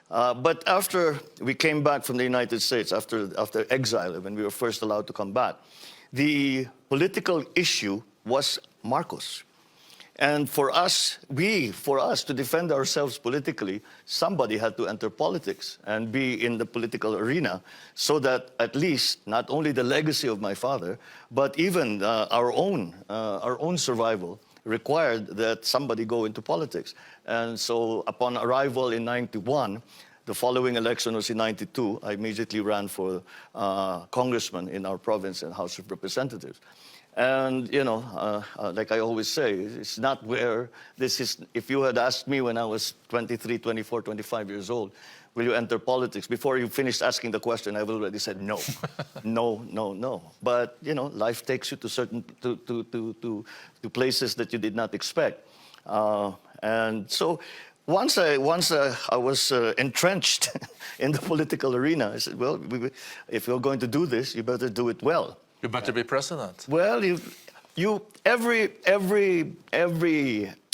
But after we came back from the United States, after exile, when we were first allowed to come back, the political issue was Marcos. And for us to defend ourselves politically, somebody had to enter politics and be in the political arena so that at least not only the legacy of my father, but even our own survival required that somebody go into politics. And so upon arrival in 91, the following election was in 92, I immediately ran for congressman in our province and House of Representatives. And, you know, like I always say, it's not where this is. If you had asked me when I was 23, 24, 25 years old, will you enter politics? Before you finished asking the question, I've already said no. No. But, you know, life takes you to certain, to places that you did not expect. And so once I was entrenched in the political arena, I said, well, if you're going to do this, you better do it well. You better be president. Well, every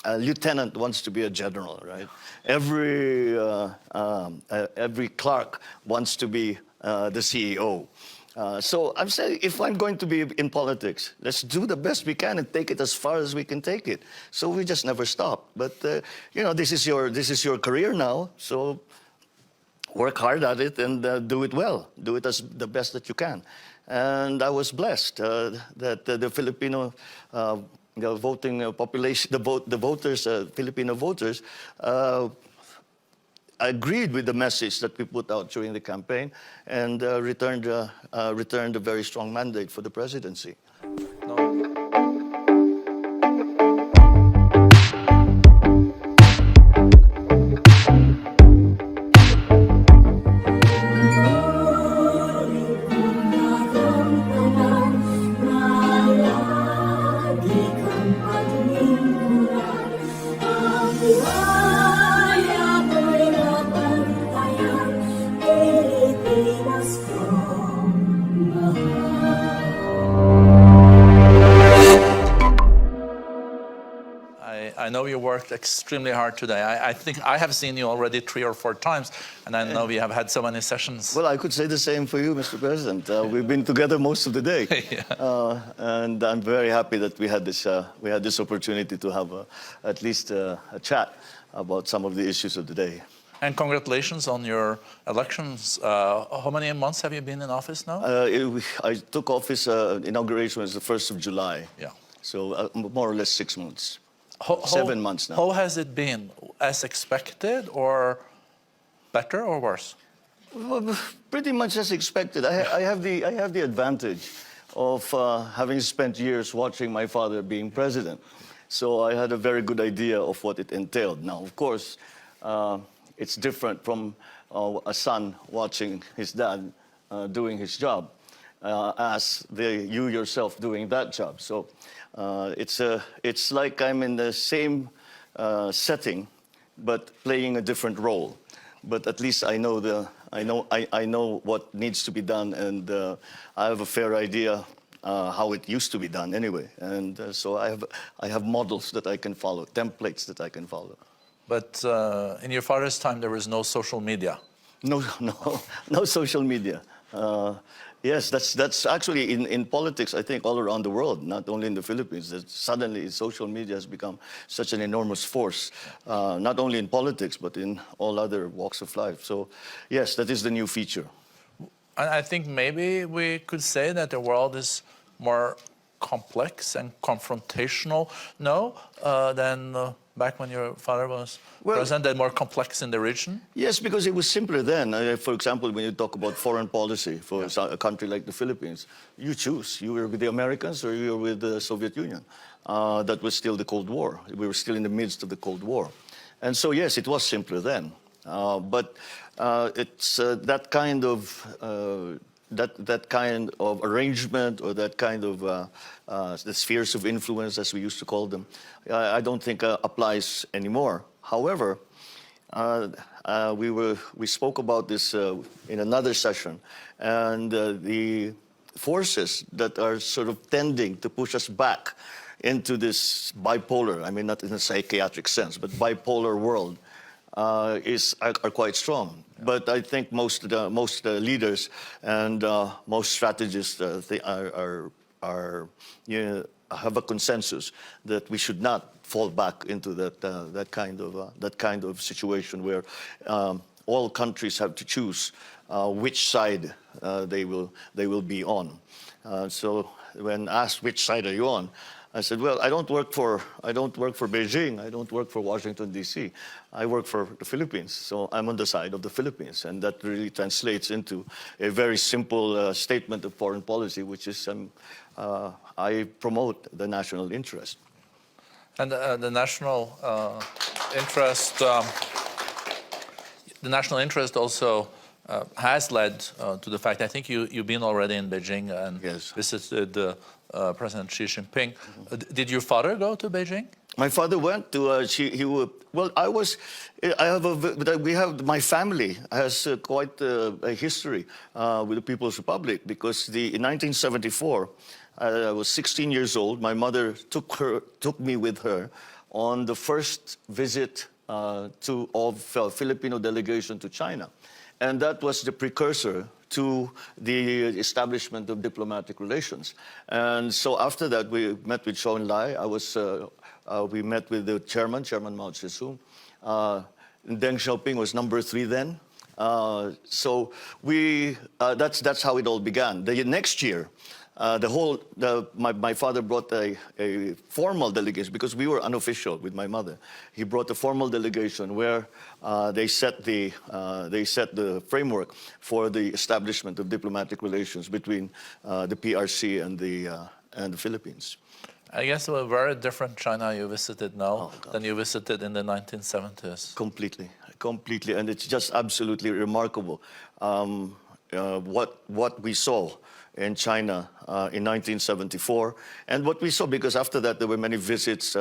lieutenant wants to be a general, right? Every clerk wants to be the CEO. So I'm saying, if I'm going to be in politics, let's do the best we can and take it as far as we can take it. So we just never stop. But you know, this is your career now. So work hard at it and do it well. Do it as the best that you can. And I was blessed that the Filipino voting population, the voters, Filipino voters, agreed with the message that we put out during the campaign and returned a very strong mandate for the presidency. I know you worked extremely hard today. I think I have seen you already 3 or 4 times, and I know we have had so many sessions. Well, I could say the same for you, Mr. President. We've been together most of the day, Yeah. and I'm very happy that we had this opportunity to have at least a chat about some of the issues of the day. And congratulations on your elections. How many months have you been in office now? I took office, inauguration was the 1st of July. Yeah. So more or less 6 months. 7 months now. How has it been? As expected, or better, or worse? Well, pretty much as expected. I have the advantage of having spent years watching my father being president. So I had a very good idea of what it entailed. Now, of course, it's different from a son watching his dad doing his job as you yourself doing that job. So it's like I'm in the same setting, but playing a different role. But at least I know what needs to be done, and I have a fair idea how it used to be done anyway. And so I have models that I can follow, templates that I can follow. But in your father's time, there was no social media. No social media. Yes, that's actually in politics, I think, all around the world, not only in the Philippines, that suddenly social media has become such an enormous force, not only in politics, but in all other walks of life. So, yes, that is the new feature. And I think maybe we could say that the world is more complex and confrontational now than back when your father was president, and more complex in the region? Yes, because it was simpler then. For example, when you talk about foreign policy for a country like the Philippines, you choose. You were with the Americans or you were with the Soviet Union. That was still the Cold War. We were still in the midst of the Cold War. And so, yes, it was simpler then. But it's that kind of that kind of arrangement, or that kind of the spheres of influence, as we used to call them, I don't think applies anymore. However, we spoke about this in another session, and the forces that are sort of tending to push us back into this bipolar, I mean, not in a psychiatric sense, but bipolar world, are quite strong. Yeah. But I think most leaders and most strategists have a consensus that we should not fall back into that kind of situation where all countries have to choose which side they will be on. So when asked which side are you on, I said, well, I don't work for Beijing. I don't work for Washington, D.C. I work for the Philippines. So I'm on the side of the Philippines. And that really translates into a very simple statement of foreign policy, which is I promote the national interest. And the national interest, also has led to the fact, I think you've been already in Beijing and yes. visited President Xi Jinping. Mm-hmm. Did your father go to Beijing? My father went to. My family has quite a history with the People's Republic because in 1974, I was 16 years old. My mother took me with her on the first visit of Filipino delegation to China. And that was the precursor to the establishment of diplomatic relations. And so after that, we met with Zhou Enlai. We met with the Chairman Mao Zedong. Deng Xiaoping was number 3 then. So that's how it all began. The next year, my father brought a formal delegation because we were unofficial with my mother. He brought a formal delegation where they set the framework for the establishment of diplomatic relations between the PRC and the Philippines. I guess a very different China you visited now than you visited in the 1970s. Completely, and it's just absolutely remarkable what we saw in China in 1974, and what we saw, because after that there were many visits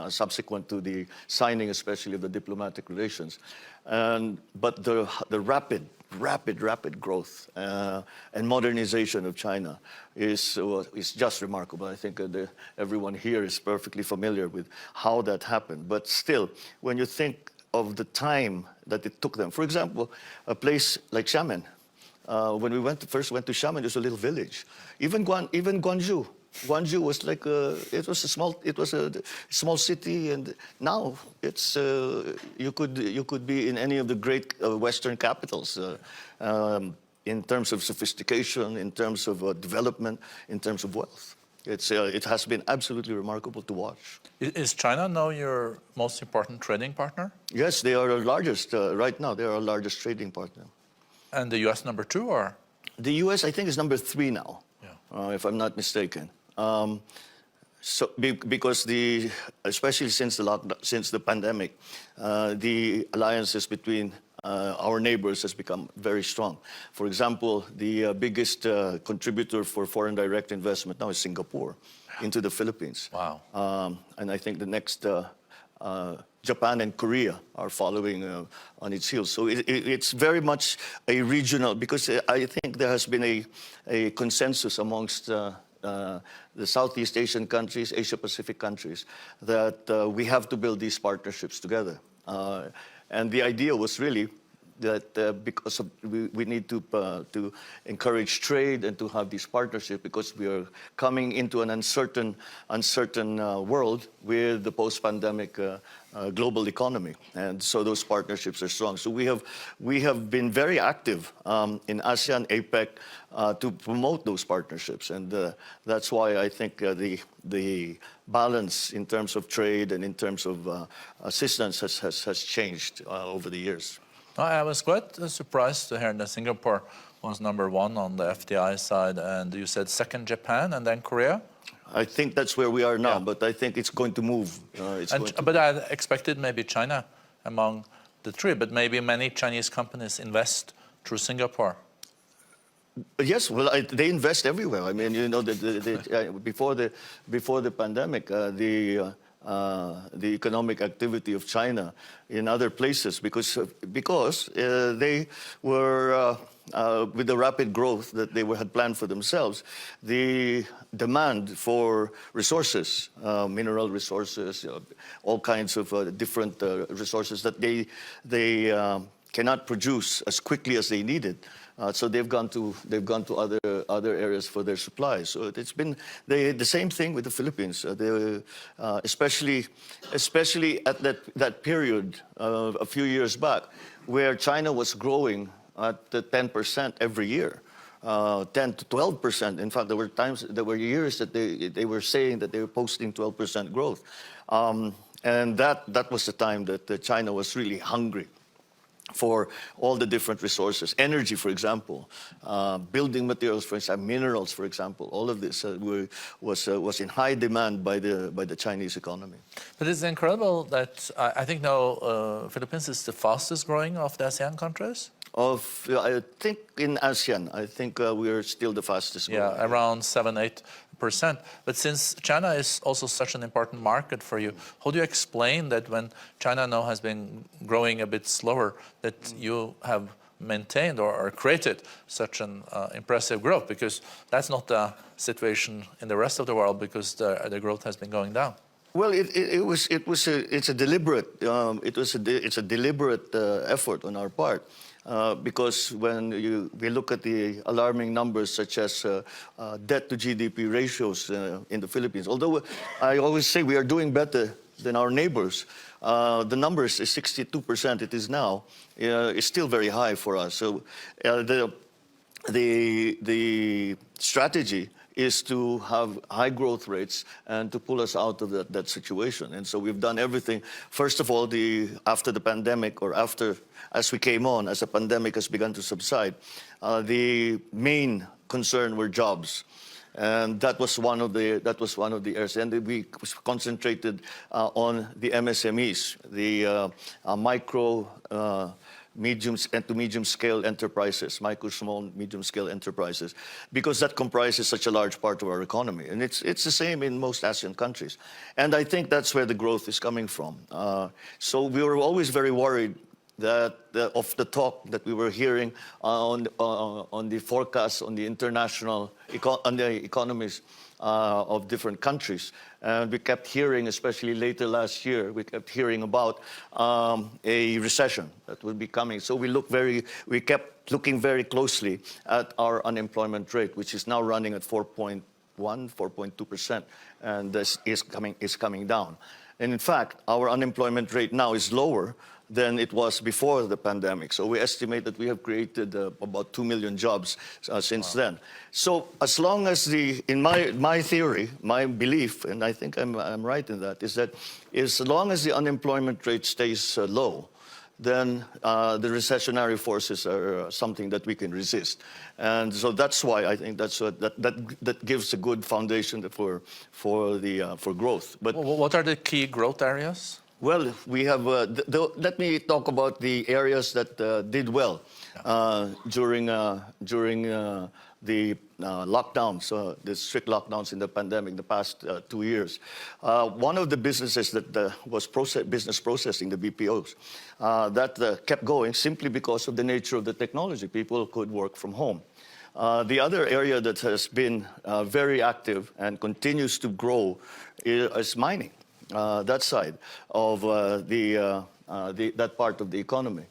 subsequent to the signing, especially of the diplomatic relations, but the rapid growth and modernization of China is just remarkable. I think everyone here is perfectly familiar with how that happened. But still, when you think of the time that it took them, for example, a place like Xiamen. When we first went to Xiamen, it was a little village. Even Guangzhou was like it was a small city, and now it's you could be in any of the great Western capitals in terms of sophistication, in terms of development, in terms of wealth. It has been absolutely remarkable to watch. Is China now your most important trading partner? Yes, they are our largest right now. They are our largest trading partner. And the U.S. number 2, or? The U.S. I think is number 3 now, if I'm not mistaken. Because especially since the pandemic, the alliances between our neighbors has become very strong. For example, the biggest contributor for foreign direct investment now is Singapore into the Philippines. Wow. And I think the next Japan and Korea are following on its heels. So it's very much a regional, because I think there has been a consensus amongst the Southeast Asian countries, Asia-Pacific countries, that we have to build these partnerships together. And the idea was really that because we need to encourage trade and to have these partnerships, because we are coming into an uncertain world with the post-pandemic global economy, and so those partnerships are strong. So we have been very active in ASEAN, APEC to promote those partnerships, and that's why I think the balance in terms of trade and in terms of assistance has changed over the years. I was quite surprised to hear that Singapore was number 1 on the FDI side, and you said second Japan and then Korea? I think that's where we are now, but I think it's going to move. But I expected maybe China among the 3, but maybe many Chinese companies invest through Singapore. Yes, well, they invest everywhere. I mean, you know, before the pandemic, the economic activity of China in other places because they were with the rapid growth that they had planned for themselves, the demand for resources, mineral resources, all kinds of different resources that they cannot produce as quickly as they needed. So they've gone to other areas for their supplies. So it's been the same thing with the Philippines, especially at that period a few years back, where China was growing at 10% every year, 10 to 12%. In fact, there were years that they were saying that they were posting 12% growth, and that was the time that China was really hungry for all the different resources, energy, for example, building materials, for example, minerals, for example. All of this was in high demand by the Chinese economy. But it's incredible that I think now Philippines is the fastest growing of the ASEAN countries. I think in ASEAN, I think we are still the fastest growing. Yeah, around 7-8%. But since China is also such an important market for you, how do you explain that when China now has been growing a bit slower, that you have maintained or created such an impressive growth? Because that's not the situation in the rest of the world, because the growth has been going down. Well, it's a deliberate effort on our part. Because when we look at the alarming numbers such as debt to GDP ratios in the Philippines, although I always say we are doing better than our neighbors, the numbers is 62%. It is now is still very high for us. So the strategy is to have high growth rates and to pull us out of that situation. And so we've done everything. First of all, after the pandemic, or as we came on, as the pandemic has begun to subside, the main concern were jobs. And that was one of the areas. And we concentrated on the MSMEs, the micro, medium and to medium scale enterprises, micro, small, medium scale enterprises, because that comprises such a large part of our economy. And it's the same in most ASEAN countries. And I think that's where the growth is coming from. So we were always very worried that of the talk that we were hearing on the forecasts on the international economies of different countries. And we kept hearing, especially later last year, we kept hearing about a recession that would be coming. So we kept looking very closely at our unemployment rate, which is now running at 4.1, 4.2%, and this is coming down. And in fact, our unemployment rate now is lower than it was before the pandemic. So we estimate that we have created about 2 million jobs since then. So as long as in my theory, my belief, and I think I'm right in that, is that as long as the unemployment rate stays low, then the recessionary forces are something that we can resist. And so that's why I think that gives a good foundation for growth. But what are the key growth areas? Well, we have. Let me talk about the areas that did well during the lockdowns, the strict lockdowns in the pandemic, the past 2 years. One of the businesses that was business processing, the BPOs, that kept going simply because of the nature of the technology. People could work from home. The other area that has been very active and continues to grow is mining. That side of that part of the economy.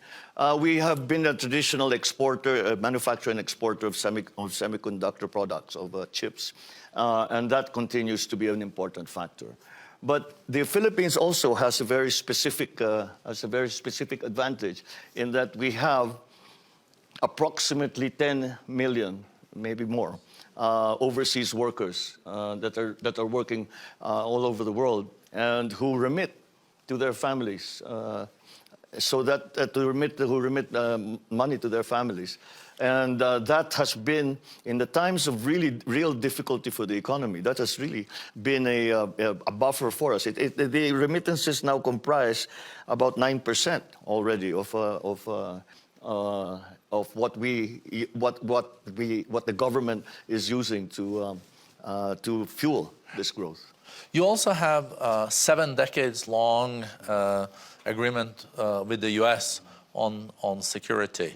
We have been a traditional exporter, manufacturer and exporter of semiconductor products, of chips, and that continues to be an important factor. But the Philippines also has a very specific advantage in that we have approximately 10 million, maybe more, overseas workers that are working all over the world, and who remit to their families, who remit money to their families. And that has been, in the times of real difficulty for the economy, that has really been a buffer for us. The remittances now comprise about 9% already of what the government is using to to fuel this growth. You also have a 7 decades long agreement with the US on security.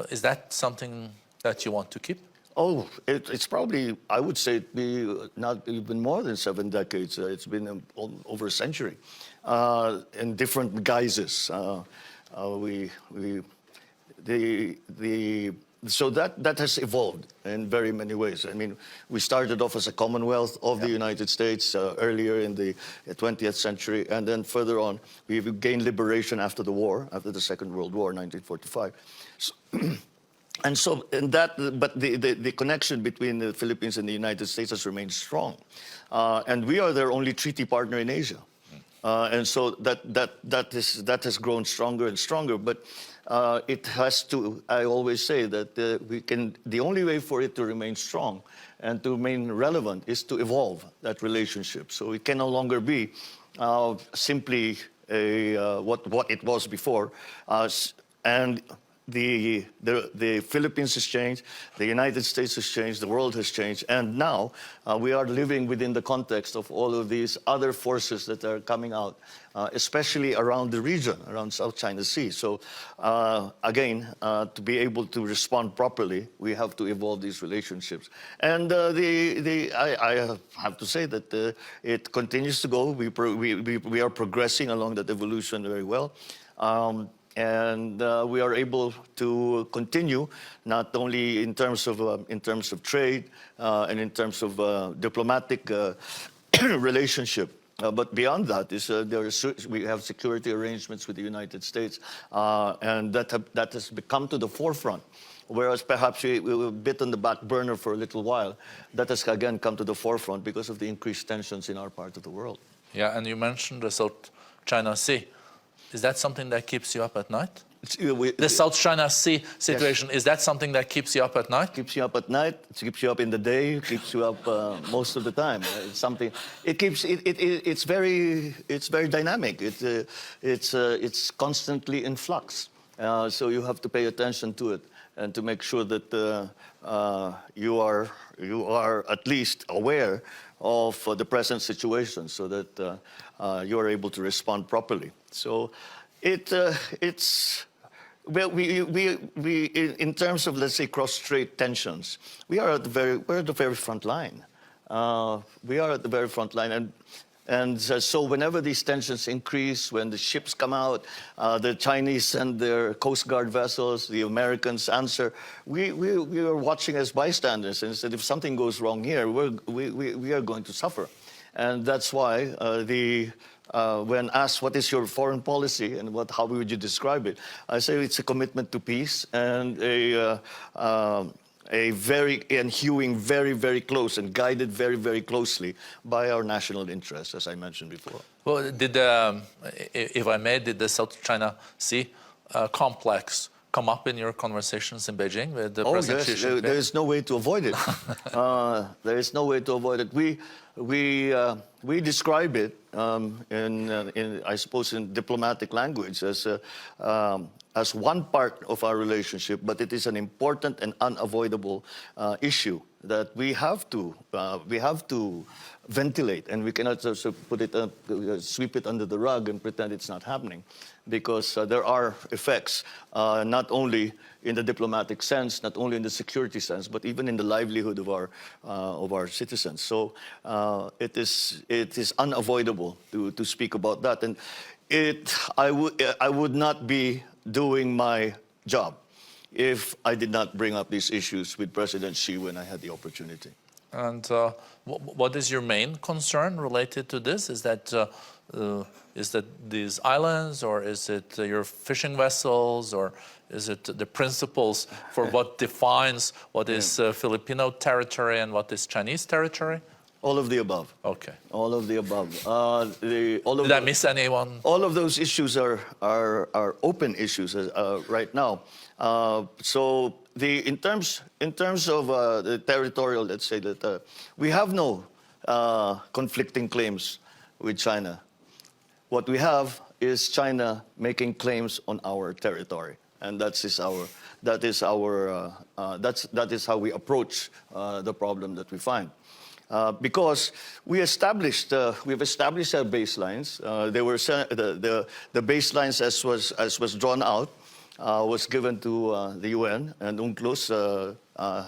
Is that something that you want to keep? Oh, it's probably, I would say, it'd be not even more than 7 decades. It's been over a century in different guises. So that has evolved in very many ways. I mean, we started off as a Commonwealth of the United States earlier in the 20th century, and then further on, we gained liberation after the war, after the Second World War, 1945. So, but the connection between the Philippines and the United States has remained strong, and we are their only treaty partner in Asia, and so that has grown stronger and stronger. But it has to. I always say that the only way for it to remain strong and to remain relevant is to evolve that relationship. So it can no longer be simply what it was before, and the Philippines has changed, the United States has changed, the world has changed, and now we are living within the context of all of these other forces that are coming out, especially around the region, around South China Sea. So again, to be able to respond properly, we have to evolve these relationships. And I have to say that it continues to go. We are progressing along that evolution very well. And we are able to continue not only in terms of trade and in terms of diplomatic relationship, but beyond that we have security arrangements with the United States, and that has come to the forefront. Whereas perhaps we were a bit on the back burner for a little while, that has again come to the forefront because of the increased tensions in our part of the world. Yeah, and you mentioned the South China Sea. Is that something that keeps you up at night? The South China Sea situation, yes. Is that something that keeps you up at night? Keeps you up at night. It keeps you up in the day. It keeps you up most of the time. It's something. It's very dynamic. It's constantly in flux. So you have to pay attention to it and to make sure that you are at least aware of the present situation, so that you are able to respond properly. So it's well, we in terms of, let's say, cross-strait tensions, we're at the very front line. We are at the very front line, and so whenever these tensions increase, when the ships come out, the Chinese send their Coast Guard vessels, the Americans answer. We are watching as bystanders, and said if something goes wrong here, we are going to suffer, and that's why when asked what is your foreign policy and how would you describe it, I say it's a commitment to peace and hewing very, very close and guided very, very closely by our national interests, as I mentioned before. Well, if I may, did the South China Sea complex come up in your conversations in Beijing with the President Xi Jinping? There is no way to avoid it. There is no way to avoid it. We describe it I suppose in diplomatic language as one part of our relationship, but it is an important and unavoidable issue that we have to ventilate, and we cannot just sweep it under the rug and pretend it's not happening, because there are effects not only in the diplomatic sense, not only in the security sense, but even in the livelihood of our citizens. So it is unavoidable to speak about that, and I would not be doing my job if I did not bring up these issues with President Xi when I had the opportunity. And what is your main concern related to this? Is that these islands, or is it your fishing vessels, or is it the principles for what defines what is Filipino territory and what is Chinese territory? All of the above. Okay. All of the above. Did I miss anyone? All of those issues are open issues right now. So in terms of the territorial, let's say that we have no conflicting claims with China. What we have is China making claims on our territory, and that is how we approach the problem that we find. Because we've established our baselines. The baselines as was drawn out was given to the UN, and UNCLOS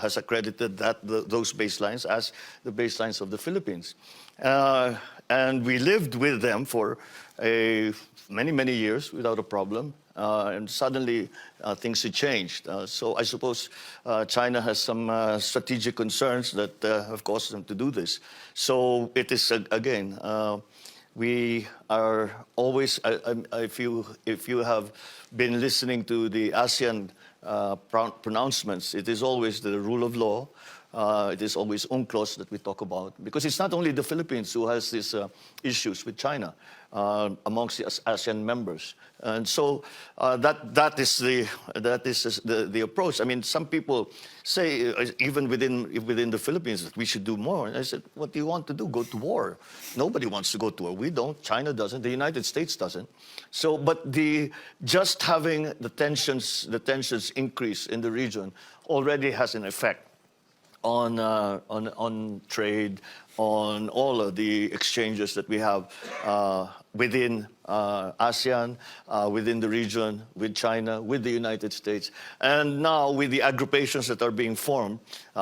has accredited those baselines as the baselines of the Philippines. And we lived with them for many years without a problem. And suddenly things had changed. So I suppose China has some strategic concerns that have caused them to do this. So it is, again, we are always, if you have been listening to the ASEAN pronouncements, it is always the rule of law. It is always UNCLOS that we talk about, because it's not only the Philippines who has these issues with China amongst the ASEAN members, and so that is the approach. I mean, some people say even within the Philippines that we should do more. And I said, what do you want to do? Go to war? Nobody wants to go to war. We don't. China doesn't. The United States doesn't. So, but just having the tensions increase in the region already has an effect on trade, on all of the exchanges that we have within ASEAN, within the region, with China, with the United States, and now with the agrupations that are being formed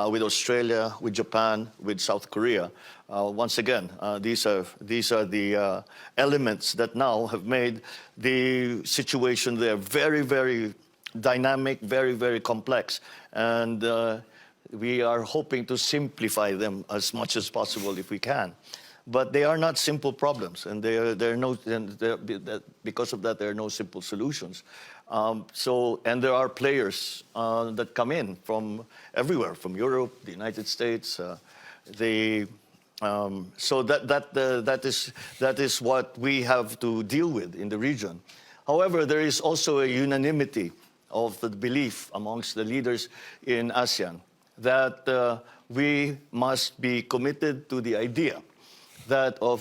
with Australia, with Japan, with South Korea. Once again, these are the elements that now have made the situation there very dynamic, very complex, and we are hoping to simplify them as much as possible if we can. But they are not simple problems, and because of that, there are no simple solutions. And there are players that come in from everywhere, from Europe, the United States. So that is what we have to deal with in the region. However, there is also a unanimity of the belief amongst the leaders in ASEAN that we must be committed to the idea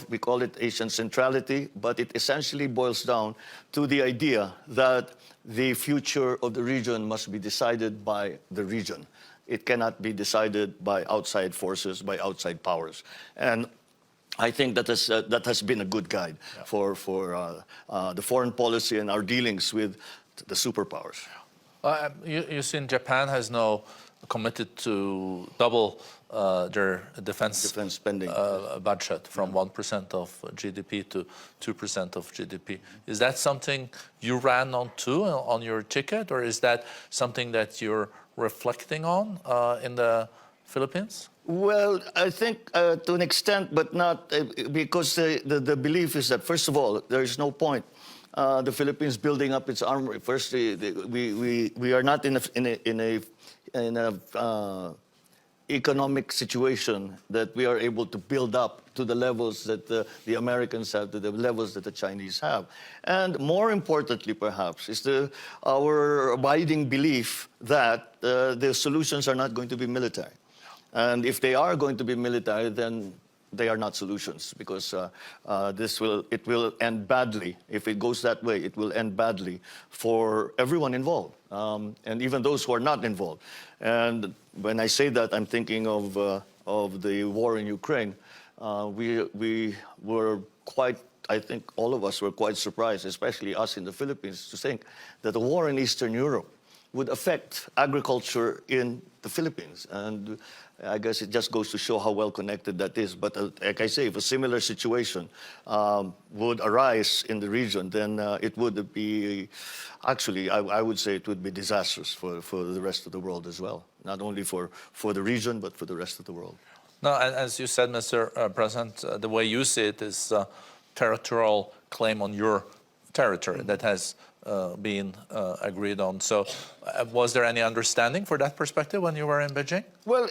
we call it Asian centrality, but it essentially boils down to the idea that the future of the region must be decided by the region. It cannot be decided by outside forces, by outside powers. And I think that has been a good guide for the foreign policy and our dealings with the superpowers. You see, Japan has now committed to double their defense spending budget from 1% of GDP to 2% of GDP. Is that something you ran on your ticket, or is that something that you're reflecting on in the Philippines? Well, I think to an extent, but not because the belief is that, first of all, there is no point the Philippines building up its armory. First, we are not in a economic situation that we are able to build up to the levels that the Americans have, to the levels that the Chinese have. And more importantly, perhaps, is our abiding belief that the solutions are not going to be military. And if they are going to be military, then they are not solutions, because it will end badly. If it goes that way, it will end badly for everyone involved, and even those who are not involved. And when I say that, I'm thinking of the war in Ukraine. We were quite, I think all of us were quite surprised, especially us in the Philippines, to think that the war in Eastern Europe would affect agriculture in the Philippines. And I guess it just goes to show how well connected that is. But like I say, if a similar situation would arise in the region, then it would be, actually, I would say it would be disastrous for the rest of the world as well. Not only for the region, but for the rest of the world. No, as you said, Mr. President, the way you see it is territorial claim on your territory that has been agreed on. So was there any understanding for that perspective when you were in Beijing? Well,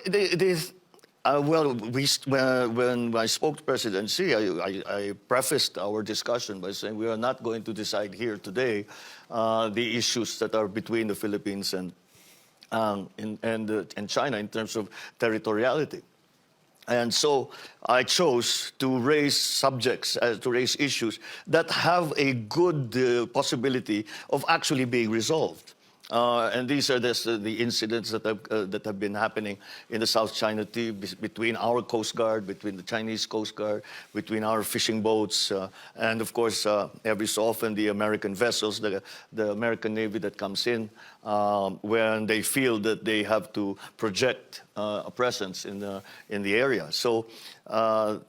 when I spoke to President Xi, I prefaced our discussion by saying we are not going to decide here today the issues that are between the Philippines and China in terms of territoriality. And so I chose to raise issues that have a good possibility of actually being resolved. And these are the incidents that have been happening in the South China Sea between our Coast Guard, between the Chinese Coast Guard, between our fishing boats, and of course, every so often the American vessels, the American Navy that comes in, when they feel that they have to project a presence in the area. So that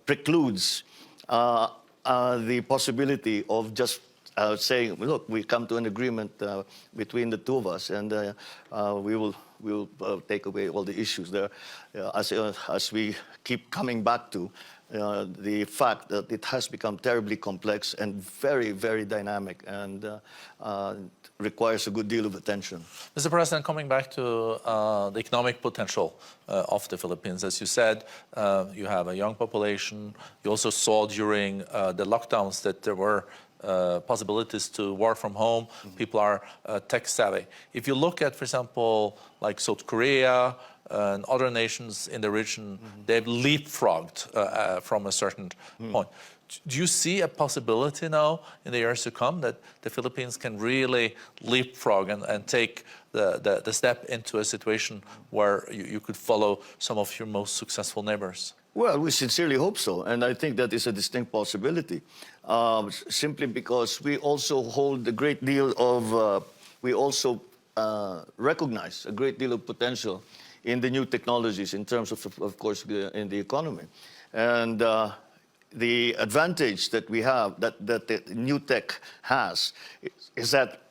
precludes the possibility of just saying, look, we come to an agreement between the two of us, and we will take away all the issues there. As we keep coming back to the fact that it has become terribly complex and very, very dynamic, and requires a good deal of attention. Mr. President, coming back to the economic potential of the Philippines, as you said, you have a young population. You also saw during the lockdowns that there were possibilities to work from home. People are tech savvy. If you look at, for example, like South Korea and other nations in the region, they've leapfrogged from a certain point. Do you see a possibility now in the years to come that the Philippines can really leapfrog and take the step into a situation where you could follow some of your most successful neighbors? Well, we sincerely hope so, and I think that is a distinct possibility, simply because we also hold a great deal of, we also recognize a great deal of potential in the new technologies in terms of course, in the economy. And the advantage that we have, that the new tech has, is that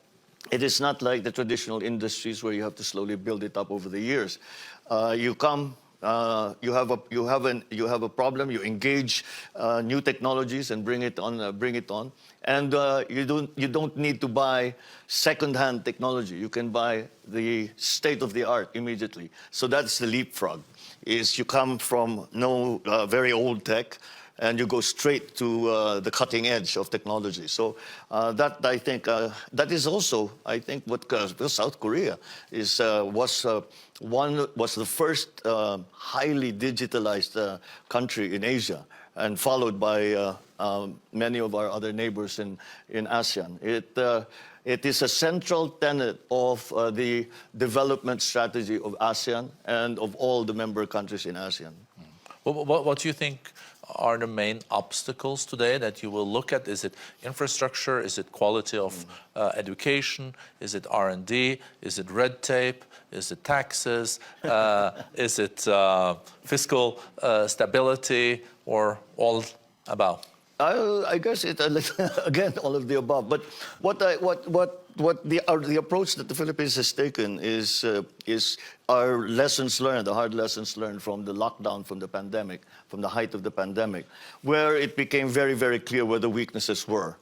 it is not like the traditional industries where you have to slowly build it up over the years. You come, you have a problem. You engage new technologies and bring it on, and you don't need to buy second-hand technology. You can buy the state-of-the-art immediately. So that's the leapfrog. Is you come from very old tech, and you go straight to the cutting edge of technology. So that, I think, that is also, I think, what South Korea was the first highly digitalized country in Asia, and followed by many of our other neighbors in ASEAN. It is a central tenet of the development strategy of ASEAN and of all the member countries in ASEAN. What do you think are the main obstacles today that you will look at? Is it infrastructure? Is it quality of education? Is it R&D? Is it red tape? Is it taxes? Is it fiscal stability, or all about? I guess it again all of the above. But the approach that the Philippines has taken is our lessons learned, the hard lessons learned from the lockdown, from the pandemic, from the height of the pandemic, where it became very, very clear where the weaknesses were.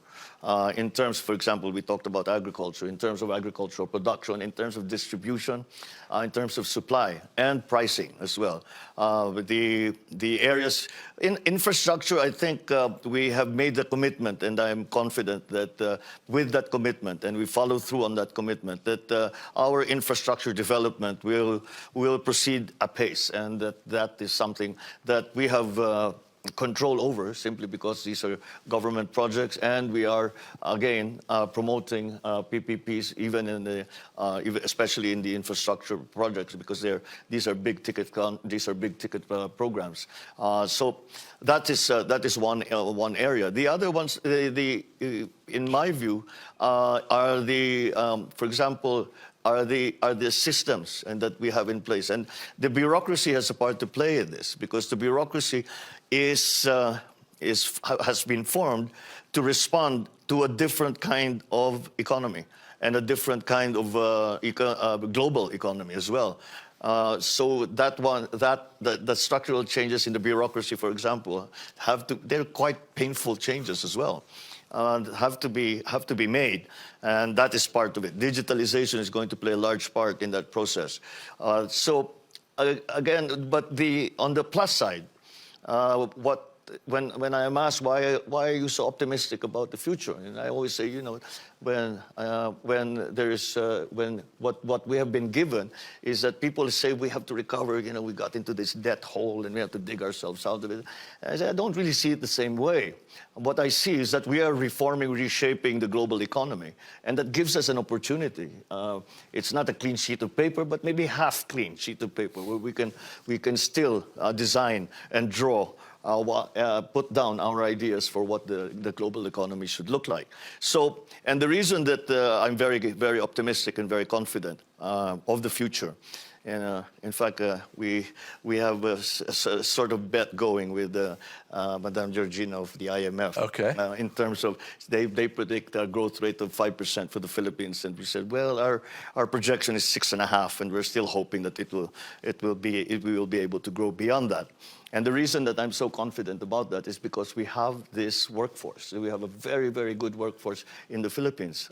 In terms, for example, we talked about agriculture, in terms of agricultural production, in terms of distribution, in terms of supply and pricing as well. The areas in infrastructure, I think we have made the commitment, and I am confident that with that commitment, and we follow through on that commitment, that our infrastructure development will proceed apace, and that is something that we have control over, simply because these are government projects, and we are again promoting PPPs especially in the infrastructure projects, because these are big ticket programs. So that is one area. The other ones, in my view, are for example, are the systems and that we have in place, and the bureaucracy has a part to play in this, because the bureaucracy has been formed to respond to a different kind of economy and a different kind of global economy as well. So the structural changes in the bureaucracy, for example, they're quite painful changes as well. Have to be made, and that is part of it. Digitalization is going to play a large part in that process. Again, but on the plus side, what when I am asked why are you so optimistic about the future, and I always say, when what we have been given is that people say we have to recover. We got into this debt hole and we have to dig ourselves out of it. I say, I don't really see it the same way. What I see is that we are reforming, reshaping the global economy, and that gives us an opportunity. It's not a clean sheet of paper, but maybe half clean sheet of paper where we can still design and draw, put down our ideas for what the global economy should look like. So, and the reason that I'm very, very optimistic and very confident of the future, and in fact, we have a sort of bet going with Madame Georgina of the IMF. Okay. In terms of, they predict a growth rate of 5% for the Philippines, and we said, well, our projection is 6.5%, and we're still hoping that we will be able to grow beyond that. And the reason that I'm so confident about that is because we have this workforce. We have a very, very good workforce in the Philippines.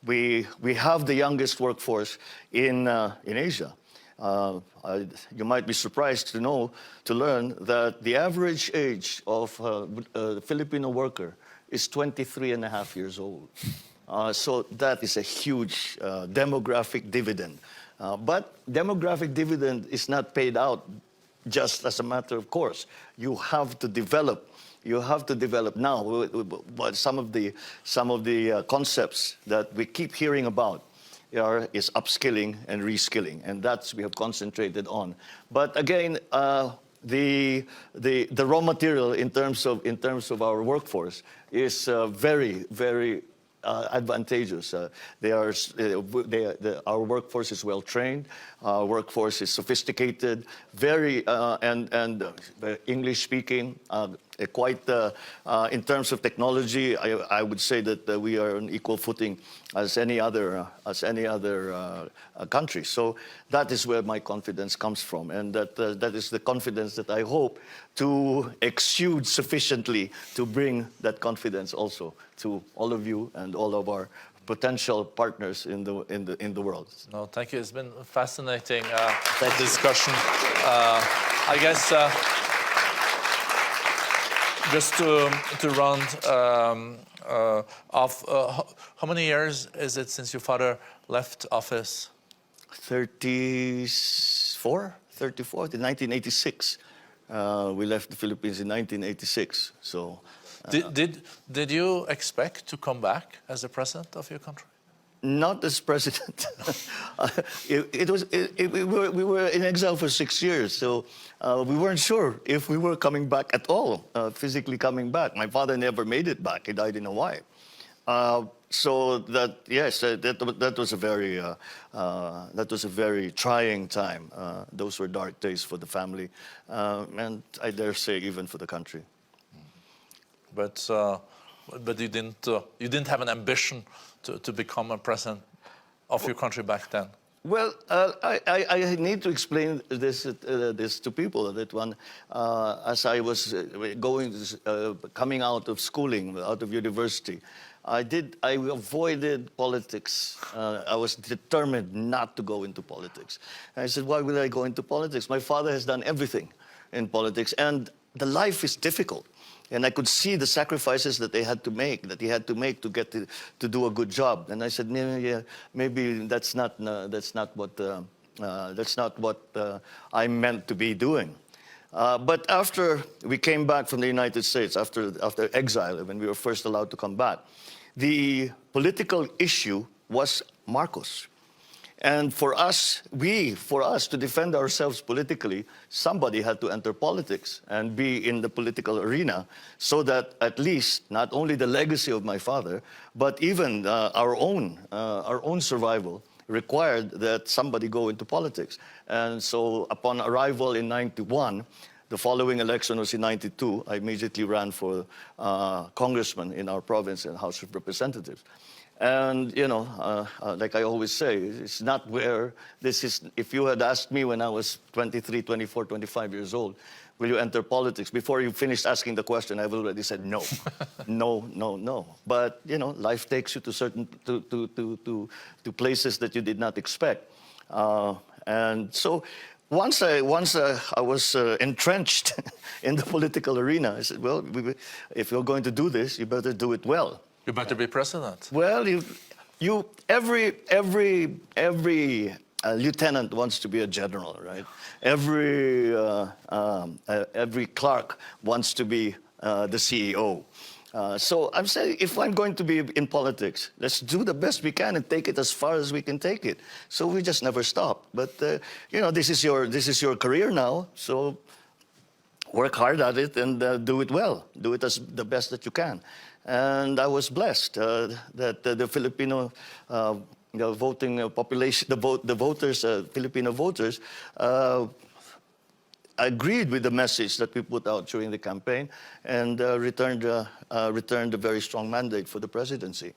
We have the youngest workforce in Asia. You might be surprised to learn that the average age of the Filipino worker is 23.5 years old. So that is a huge demographic dividend. But demographic dividend is not paid out just as a matter of course. You have to develop. You have to develop now. Some of the concepts that we keep hearing about is upskilling and reskilling, and that's we have concentrated on. But again, the raw material in terms of our workforce is very, very advantageous. Our workforce is well trained. Our workforce is sophisticated, very and English speaking. Quite in terms of technology, I would say that we are on equal footing as any other country. So that is where my confidence comes from, and that is the confidence that I hope to exude sufficiently to bring that confidence also to all of you and all of our potential partners in the world. No, thank you. It's been a fascinating discussion. I guess just to round off, how many years is it since your father left office? 34, in 1986. We left the Philippines in 1986. So, did you expect to come back as the president of your country? Not as president. We were in exile for 6 years, so we weren't sure if we were coming back at all, physically coming back. My father never made it back. He died in Hawaii. So that, yes, that was a very trying time. Those were dark days for the family, and I dare say even for the country. But you didn't have an ambition to become a president of your country back then. Well, I need to explain this to people that as I was coming out of schooling, out of university, I avoided politics. I was determined not to go into politics. And I said, why would I go into politics? My father has done everything in politics, and the life is difficult. And I could see the sacrifices that he had to make to get to do a good job. And I said, maybe that's not what I meant to be doing. But after we came back from the United States, after exile, when we were first allowed to come back, the political issue was Marcos. And for us to defend ourselves politically, somebody had to enter politics and be in the political arena, so that at least not only the legacy of my father, but even our own survival required that somebody go into politics. And so upon arrival in 91, the following election was in 92, I immediately ran for congressman in our province and House of Representatives. And, like I always say, it's not where this is. If you had asked me when I was 23, 24, 25 years old, will you enter politics? Before you finished asking the question, I've already said no. No. But, life takes you to certain, to places that you did not expect. And so once I was entrenched in the political arena, I said, well, if you're going to do this, you better do it well. You better be president. Well, every lieutenant wants to be a general, right? Every clerk wants to be the CEO. So I'm saying, if I'm going to be in politics, let's do the best we can and take it as far as we can take it. So we just never stop. But this is your career now. So work hard at it and do it well. Do it as the best that you can. And I was blessed that the Filipino voting population, the voters, Filipino voters, agreed with the message that we put out during the campaign and returned a very strong mandate for the presidency.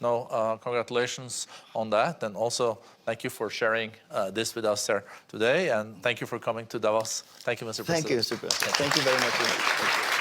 No, congratulations on that, and also thank you for sharing this with us here today, and thank you for coming to Davos. Thank you, Mr. President. Thank you, Mr. President. Thank you very much.